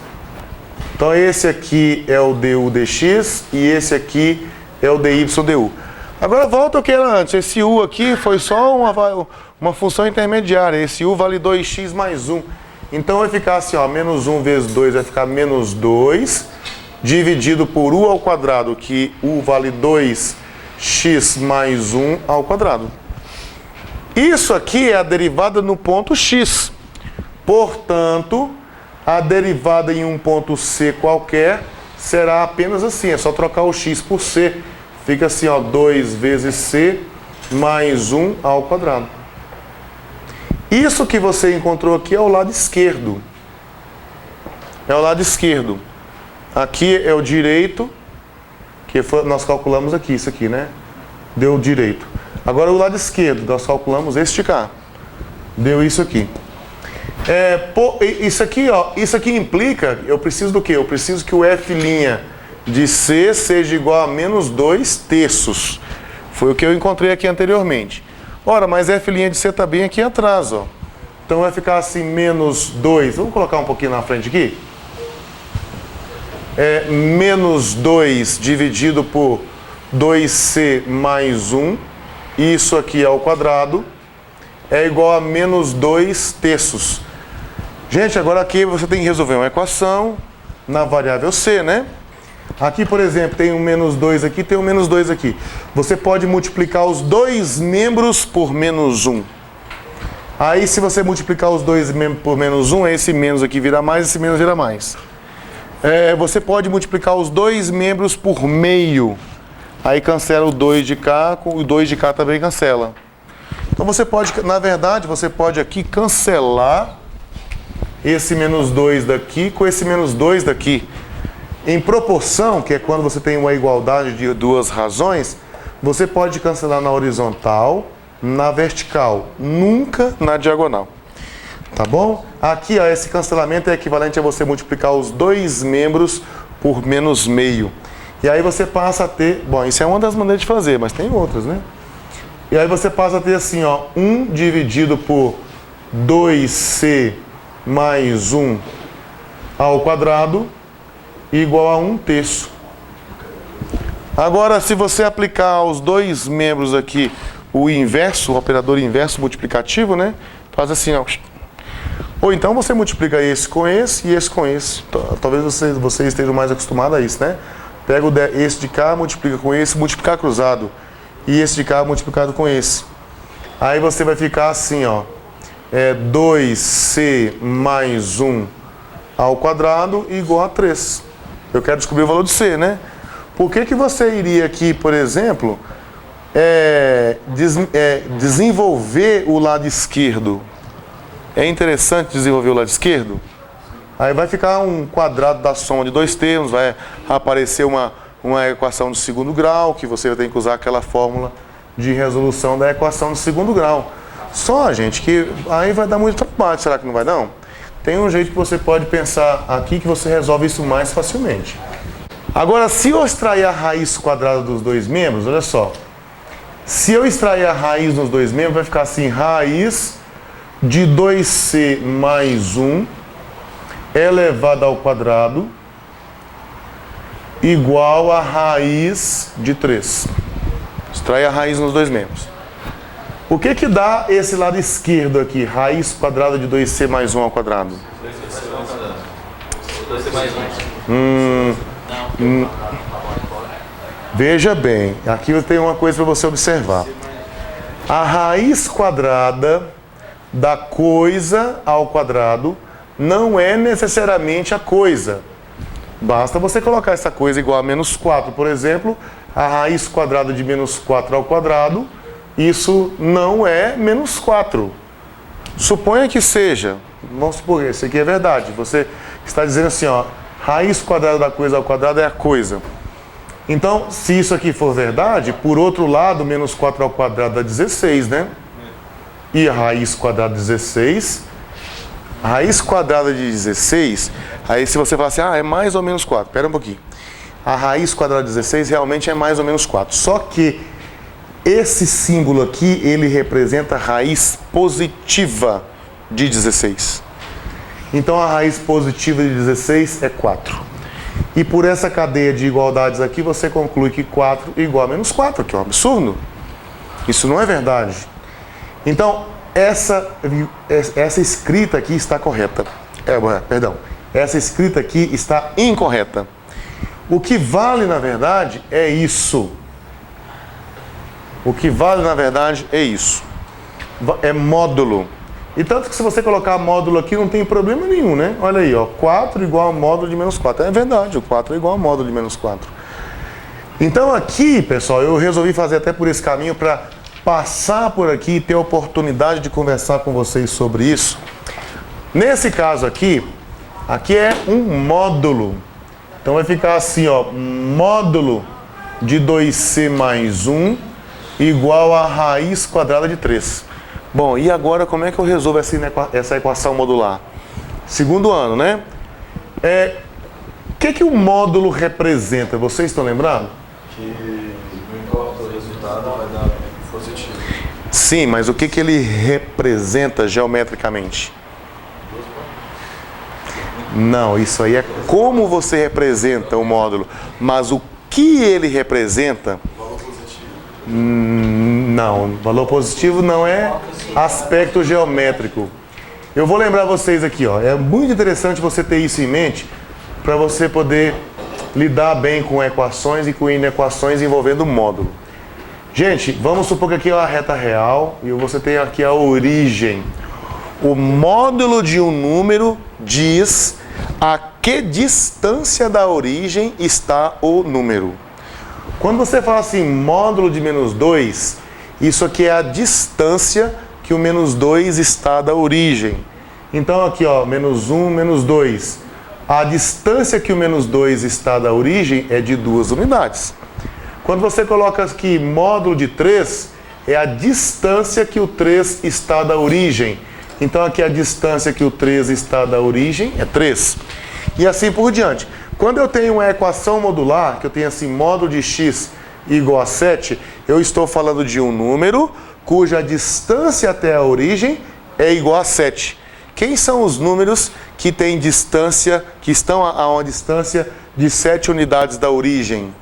Então esse aqui é o du dx e esse aqui é o dy du. Agora volta ao que era antes, esse u aqui foi só uma função intermediária, esse u vale 2x mais 1. Então vai ficar assim, ó, menos 1 vezes 2 vai ficar menos 2, dividido por u ao quadrado, que u vale 2x mais 1 ao quadrado. Isso aqui é a derivada no ponto x. Portanto, a derivada em um ponto c qualquer será apenas assim, é só trocar o x por c. Fica assim, ó, 2 vezes c mais 1 ao quadrado. Isso que você encontrou aqui é o lado esquerdo. É o lado esquerdo. Aqui é o direito, que nós calculamos aqui, isso aqui, né? Deu direito. Agora o lado esquerdo, nós calculamos este cá. Deu isso aqui. Isso aqui, ó, isso aqui implica, eu preciso do quê? Eu preciso que o f' de c seja igual a menos 2 terços. Foi o que eu encontrei aqui anteriormente. Ora, mas f' de c está bem aqui atrás, ó. Então vai ficar assim, menos 2. Vamos colocar um pouquinho na frente aqui? Menos 2 dividido por 2c mais 1. Isso aqui ao quadrado. É igual a menos 2 terços. Gente, agora aqui você tem que resolver uma equação na variável c, né? Aqui, por exemplo, tem um menos 2 aqui, tem um menos 2 aqui. Você pode multiplicar os dois membros por menos 1. Aí, se você multiplicar os dois membros por menos 1, esse menos aqui vira mais, esse menos vira mais. Você pode multiplicar os dois membros por meio. Aí cancela o 2 de cá, o 2 de cá também cancela. Então você pode, na verdade, você pode aqui cancelar esse menos 2 daqui com esse menos 2 daqui. Em proporção, que é quando você tem uma igualdade de duas razões, você pode cancelar na horizontal, na vertical, nunca na diagonal. Tá bom? Aqui, ó, esse cancelamento é equivalente a você multiplicar os dois membros por menos meio. E aí você passa a ter... Bom, isso é uma das maneiras de fazer, mas tem outras, né? E aí você passa a ter assim, ó, 1 dividido por 2c mais 1 ao quadrado igual a 1 terço. Agora, se você aplicar aos dois membros aqui o inverso, o operador inverso multiplicativo, né? Faz assim, ó. Ou então você multiplica esse com esse e esse com esse. Talvez vocês estejam mais acostumados a isso, né? Pega esse de cá, multiplica com esse, multiplicar cruzado. E esse de cá multiplicado com esse. Aí você vai ficar assim, ó. 2c mais 1 ao quadrado igual a 3. Eu quero descobrir o valor de c, né? Por que você iria aqui, por exemplo, desenvolver o lado esquerdo? É interessante desenvolver o lado esquerdo? Aí vai ficar um quadrado da soma de dois termos, vai aparecer uma equação de segundo grau, que você tem que usar aquela fórmula de resolução da equação de segundo grau. Só, gente, que aí vai dar muito trabalho, será que não vai não? Tem um jeito que você pode pensar aqui que você resolve isso mais facilmente. Agora, se eu extrair a raiz quadrada dos dois membros, olha só. Se eu extrair a raiz nos dois membros, vai ficar assim, raiz de 2c mais 1 elevado ao quadrado igual a raiz de 3. Extrai a raiz nos dois membros. O que que dá esse lado esquerdo aqui? Raiz quadrada de 2c mais 1 ao quadrado. 2c mais 1. Veja bem, aqui eu tenho uma coisa para você observar. A raiz quadrada da coisa ao quadrado não é necessariamente a coisa. Basta você colocar essa coisa igual a menos 4, por exemplo, a raiz quadrada de menos 4 ao quadrado, isso não é menos 4. Suponha que seja, vamos supor, isso aqui é verdade, você está dizendo assim, ó, raiz quadrada da coisa ao quadrado é a coisa. Então, se isso aqui for verdade, por outro lado, menos 4 ao quadrado dá 16, né? E a raiz quadrada de 16, a raiz quadrada de 16, aí se você falar assim, é mais ou menos 4, espera um pouquinho. A raiz quadrada de 16 realmente é mais ou menos 4, só que esse símbolo aqui, ele representa a raiz positiva de 16. Então a raiz positiva de 16 é 4. E por essa cadeia de igualdades aqui, você conclui que 4 é igual a menos 4, que é um absurdo. Isso não é verdade. Então, essa escrita aqui está correta. Essa escrita aqui está incorreta. O que vale, na verdade, é isso. O que vale, na verdade, é isso. É módulo. E tanto que se você colocar módulo aqui, não tem problema nenhum, né? Olha aí, ó, 4 igual a módulo de menos 4. É verdade, o 4 é igual a módulo de menos 4. Então aqui, pessoal, eu resolvi fazer até por esse caminho para passar por aqui e ter a oportunidade de conversar com vocês sobre isso. Nesse caso aqui é um módulo. Então vai ficar assim, ó, módulo de 2c mais 1 igual a raiz quadrada de 3. Bom, e agora como é que eu resolvo essa equação modular? Segundo ano, né? O que o módulo representa? Vocês estão lembrados? Que não importa o resultado, vai dar positivo. Sim, mas o que ele representa geometricamente? Não, isso aí é como você representa o módulo. Mas o que ele representa... Não, valor positivo não é aspecto geométrico. Eu vou lembrar vocês aqui, ó, é muito interessante você ter isso em mente para você poder lidar bem com equações e com inequações envolvendo módulo. Gente, vamos supor que aqui é uma reta real e você tem aqui a origem. O módulo de um número diz a que distância da origem está o número. Quando você fala assim, módulo de menos 2, isso aqui é a distância que o menos 2 está da origem. Então aqui, ó, menos 1, menos 2. A distância que o menos 2 está da origem é de 2 unidades. Quando você coloca aqui módulo de 3, é a distância que o 3 está da origem. Então aqui a distância que o 3 está da origem é 3. E assim por diante. Quando eu tenho uma equação modular, que eu tenho assim, módulo de x igual a 7, eu estou falando de um número cuja distância até a origem é igual a 7. Quem são os números que têm distância, que estão a uma distância de 7 unidades da origem?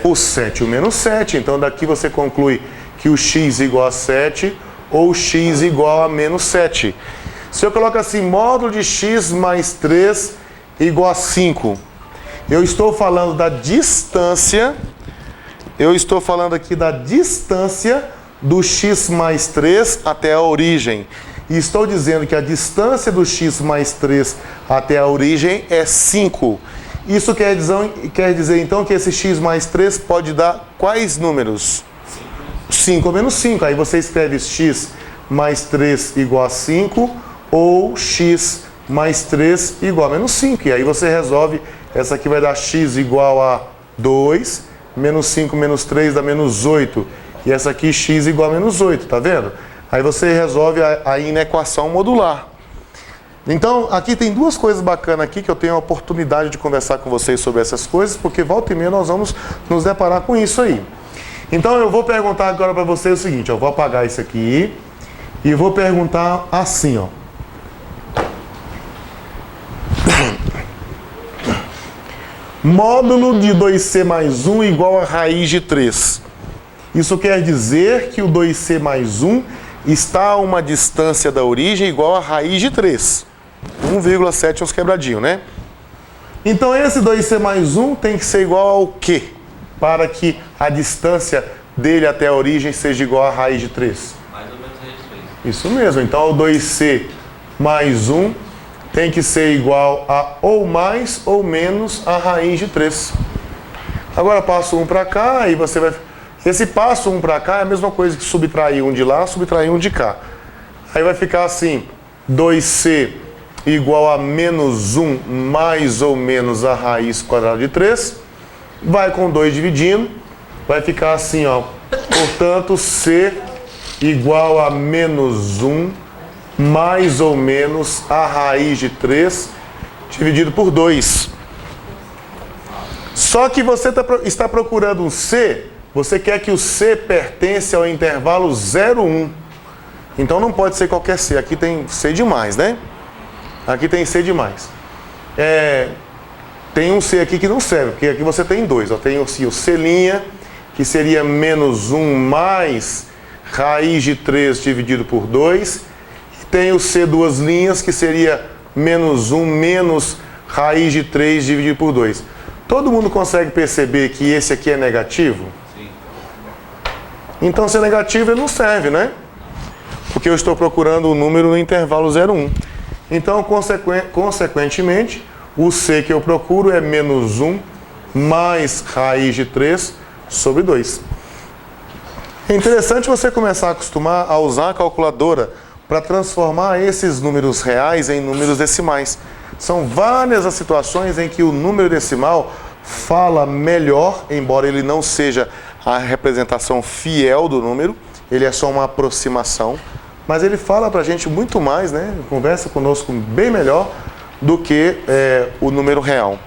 O 7 e o menos 7. Então daqui você conclui que o x igual a 7 ou x igual a menos 7. Se eu coloco assim, módulo de x mais 3 igual a 5. Eu estou falando da distância, eu estou falando aqui da distância do x mais 3 até a origem. E estou dizendo que a distância do x mais 3 até a origem é 5. Isso quer dizer então que esse x mais 3 pode dar quais números? 5 ou menos 5. Aí você escreve x mais 3 igual a 5 ou x mais 3 igual a menos 5. E aí você resolve, essa aqui vai dar x igual a 2, menos 5 menos 3 dá menos 8. E essa aqui x igual a menos 8, tá vendo? Aí você resolve a inequação modular. Então, aqui tem duas coisas bacanas aqui que eu tenho a oportunidade de conversar com vocês sobre essas coisas, porque volta e meia nós vamos nos deparar com isso aí. Então, eu vou perguntar agora para vocês o seguinte, eu vou apagar isso aqui e vou perguntar assim, ó. Módulo de 2c mais 1 igual a raiz de 3. Isso quer dizer que o 2c mais 1 está a uma distância da origem igual a raiz de 3. 1,7 uns quebradinhos, né? Então esse 2c mais 1 tem que ser igual ao quê? Para que a distância dele até a origem seja igual a raiz de 3. Mais ou menos raiz de 3. Isso mesmo. Então o 2c mais 1 tem que ser igual a ou mais ou menos a raiz de 3. Agora passo 1 para cá e você vai... Esse passo 1 para cá é a mesma coisa que subtrair 1 de lá, subtrair 1 de cá. Aí vai ficar assim, 2c igual a menos 1 mais ou menos a raiz quadrada de 3. Vai com 2 dividindo, vai ficar assim, ó. Portanto, c igual a menos 1 mais ou menos a raiz de 3 dividido por 2. Só que você está procurando um c, você quer que o c pertence ao intervalo 0, 1. Então não pode ser qualquer c. Aqui tem c demais, né? Aqui tem c demais. Tem um c aqui que não serve, porque aqui você tem 2. Ó. Tem o c', que seria menos 1 mais raiz de 3 dividido por 2. E tem o c duas linhas, que seria menos 1 menos raiz de 3 dividido por 2. Todo mundo consegue perceber que esse aqui é negativo? Sim. Então, se é negativo, ele não serve, né? Porque eu estou procurando o número no intervalo 0, 1. Então, consequentemente, o c que eu procuro é menos 1 mais raiz de 3 sobre 2. É interessante você começar a acostumar a usar a calculadora para transformar esses números reais em números decimais. São várias as situações em que o número decimal fala melhor, embora ele não seja a representação fiel do número, ele é só uma aproximação, mas ele fala para a gente muito mais, né? Conversa conosco bem melhor do que o número real.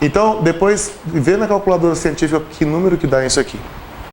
Então, depois, vê na calculadora científica que número que dá isso aqui.